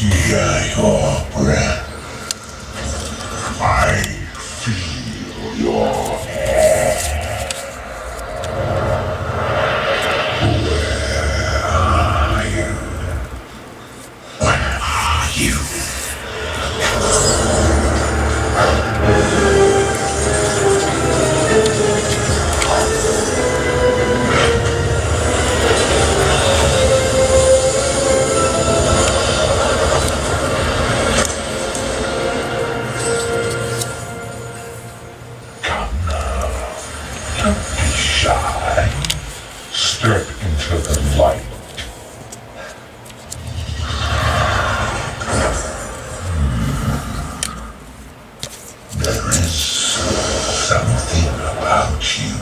hear your breath. I feel your air. Where are you? Where are you? Step into the light. There is something about you.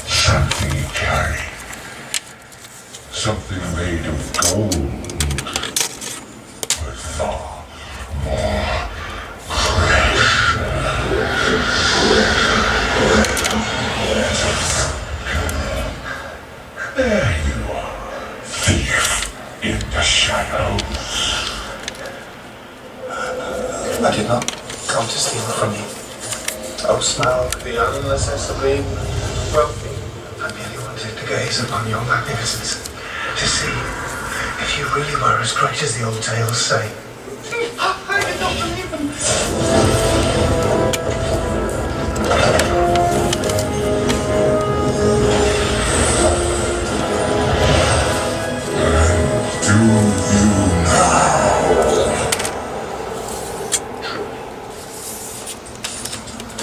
Something you carry. Something made of gold. But far more there you are, thief in the shadows. I did not come to steal from you. Oh, Smaug, the unaccessibly wealthy. I merely wanted to gaze upon your magnificence, to see if you really were as great as the old tales say. I did not believe them.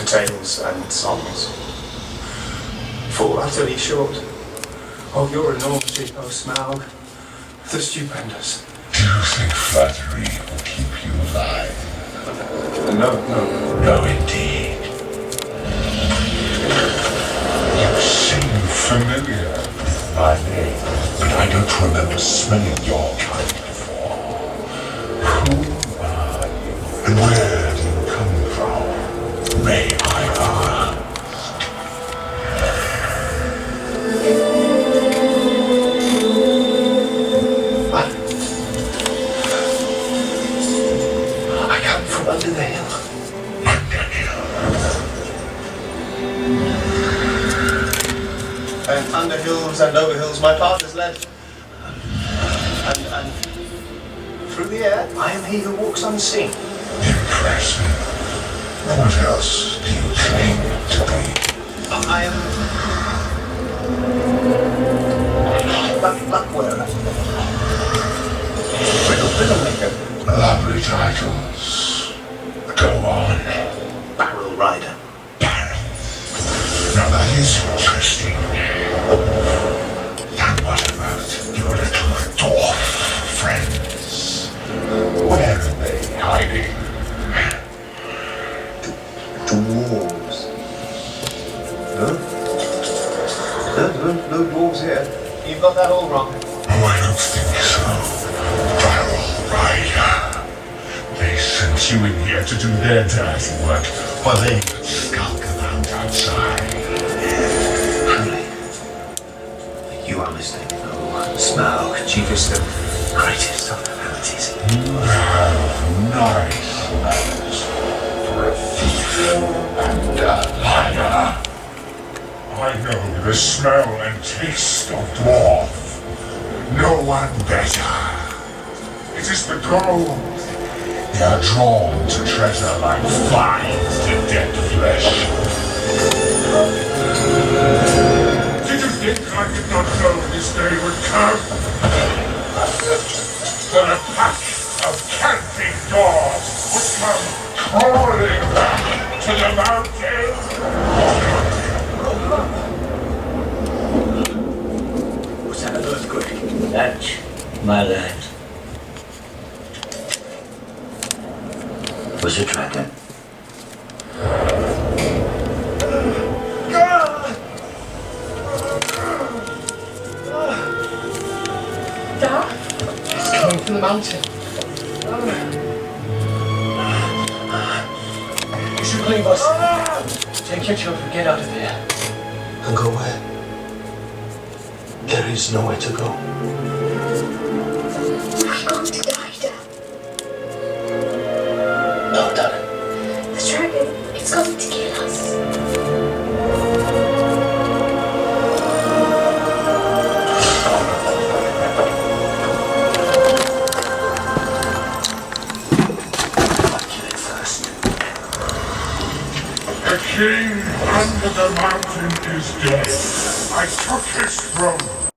Tales and songs fall utterly short of your enormity, O Smaug, the stupendous. Do you think flattery will keep you alive? No. No, indeed. You seem familiar with my name, but I don't remember smelling your kind before. Who are you, and where do you come from? May I ask? I come from under the hill. And under hills and over hills my path is led. And through the air I am he who walks unseen. Impressive. What else do you claim to be? I am luck wearer. Riddle maker. Lovely titles. Go on. Barrel rider. Barrel. Now that is interesting. And what about your little dwarf friends? Where are they hiding? Dwarves. No dwarves here. You've got that all wrong. Oh, I don't think so. Barrel rider. They sent you in here to do their dirty work while they skulk around outside. Truly. You are mistaken. Oh, Smaug, chiefest and greatest of abilities. You have nice manners for a thief and a liar. I know the smell and taste of dwarf. No one better. It is the gold. They are drawn to treasure like flies to dead flesh. Did you think I did not know this day would come? That a pack of camping dogs would come crawling back to the mountain? Was that an earthquake? That, my lad, was a dragon. It's coming from the mountain. You should leave us. Take your children, get out of here. And go where? There is nowhere to go. We've got to die there. No, darling. The dragon, it's going to kill us. I'll kill it first. The king under the mountain is dead. I took his throne.